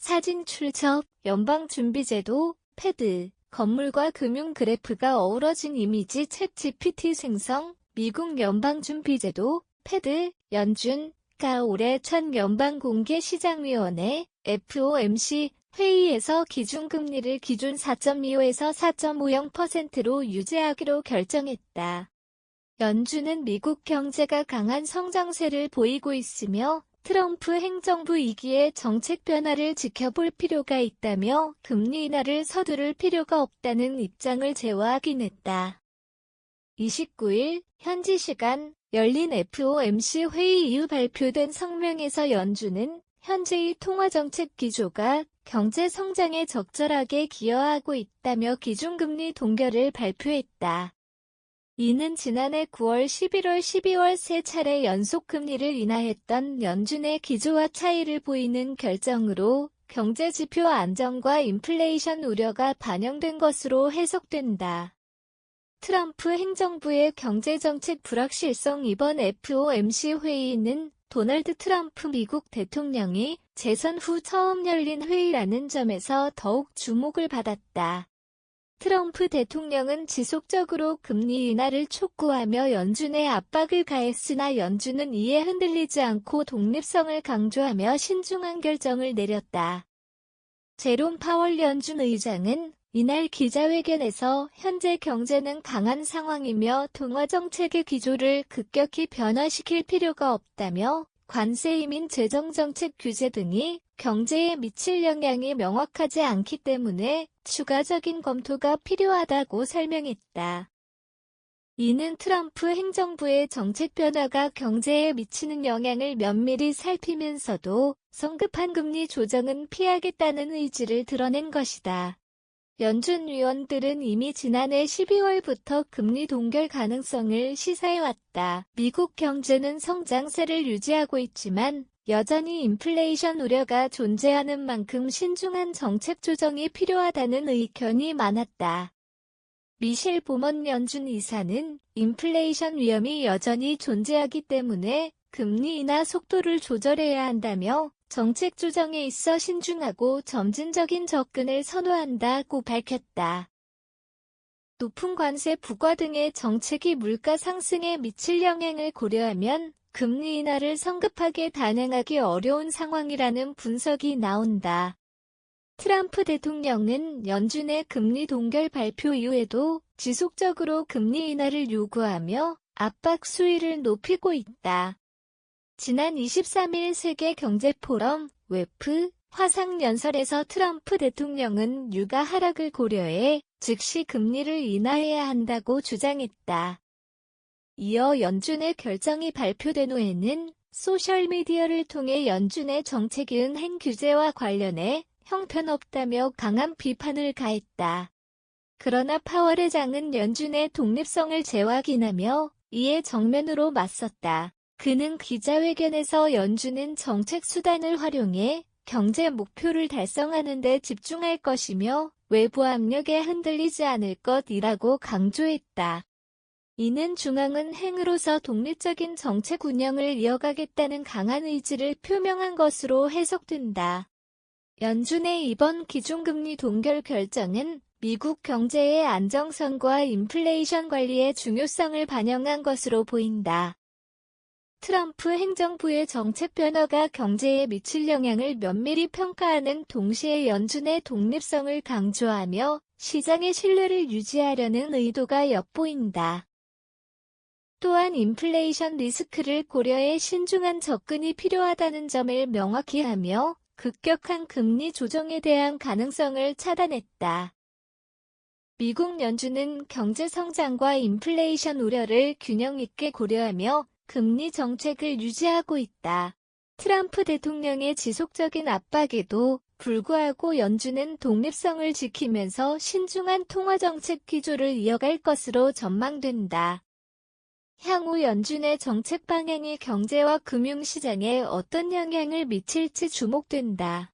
사진 출처, 연방준비제도, 패드, 건물과 금융 그래프가 어우러진 이미지 챗 GPT 생성, 미국 연방준비제도, 패드, 연준가 올해 첫 연방공개시장위원회, FOMC, 회의에서 기준금리를 기준 4.25에서 4.50%로 유지하기로 결정했다. 연준은 미국 경제가 강한 성장세를 보이고 있으며 트럼프 행정부 2기의 정책 변화를 지켜볼 필요가 있다며 금리 인하를 서두를 필요가 없다는 입장을 재확인 했다. 29일 현지 시간 열린 FOMC 회의 이후 발표된 성명에서 연준은 현재의 통화정책 기조가 경제 성장에 적절하게 기여하고 있다며 기준금리 동결을 발표했다. 이는 지난해 9월, 11월, 12월 세 차례 연속 금리를 인하했던 연준의 기조와 차이를 보이는 결정으로 경제지표 안정과 인플레이션 우려가 반영된 것으로 해석된다. 트럼프 행정부의 경제정책 불확실성. 이번 FOMC 회의는 도널드 트럼프 미국 대통령이 재선 후 처음 열린 회의라는 점에서 더욱 주목을 받았다. 트럼프 대통령은 지속적으로 금리 인하를 촉구하며 연준에 압박을 가했으나 연준은 이에 흔들리지 않고 독립성을 강조하며 신중한 결정을 내렸다. 제롬 파월 연준 의장은 이날 기자회견에서 현재 경제는 강한 상황이며 통화정책의 기조를 급격히 변화시킬 필요가 없다며 관세 이민 재정정책 규제 등이 경제에 미칠 영향이 명확하지 않기 때문에 추가적인 검토가 필요하다고 설명했다. 이는 트럼프 행정부의 정책 변화가 경제에 미치는 영향을 면밀히 살피면서도 성급한 금리 조정은 피하겠다는 의지를 드러낸 것이다. 연준 위원들은 이미 지난해 12월부터 금리 동결 가능성을 시사해왔다. 미국 경제는 성장세를 유지하고 있지만 여전히 인플레이션 우려가 존재하는 만큼 신중한 정책 조정이 필요하다는 의견이 많았다. 미셸 보먼 연준 이사는 인플레이션 위험이 여전히 존재하기 때문에 금리 인하 속도를 조절해야 한다며 정책 조정에 있어 신중하고 점진적인 접근을 선호한다고 밝혔다. 높은 관세 부과 등의 정책이 물가 상승에 미칠 영향을 고려하면 금리 인하를 성급하게 단행하기 어려운 상황이라는 분석이 나온다. 트럼프 대통령은 연준의 금리 동결 발표 이후에도 지속적으로 금리 인하를 요구하며 압박 수위를 높이고 있다. 지난 23일 세계 경제 포럼 WEF 화상연설에서 트럼프 대통령은 유가 하락을 고려해 즉시 금리를 인하해야 한다고 주장했다. 이어 연준의 결정이 발표된 후에는 소셜미디어를 통해 연준의 정책이 은행 규제와 관련해 형편없다며 강한 비판을 가했다. 그러나 파월 의장은 연준의 독립성을 재확인하며 이에 정면으로 맞섰다. 그는 기자회견에서 연준은 정책 수단을 활용해 경제 목표를 달성하는 데 집중할 것이며 외부 압력에 흔들리지 않을 것이라고 강조했다. 이는 중앙은행으로서 독립적인 정책 운영을 이어가겠다는 강한 의지를 표명한 것으로 해석된다. 연준의 이번 기준금리 동결 결정은 미국 경제의 안정성과 인플레이션 관리의 중요성을 반영한 것으로 보인다. 트럼프 행정부의 정책 변화가 경제에 미칠 영향을 면밀히 평가하는 동시에 연준의 독립성을 강조하며 시장의 신뢰를 유지하려는 의도가 엿보인다. 또한 인플레이션 리스크를 고려해 신중한 접근이 필요하다는 점을 명확히 하며 급격한 금리 조정에 대한 가능성을 차단했다. 미국 연준은 경제 성장과 인플레이션 우려를 균형 있게 고려하며 금리 정책을 유지하고 있다. 트럼프 대통령의 지속적인 압박에도 불구하고 연준은 독립성을 지키면서 신중한 통화정책 기조를 이어갈 것으로 전망된다. 향후 연준의 정책 방향이 경제와 금융시장에 어떤 영향을 미칠지 주목된다.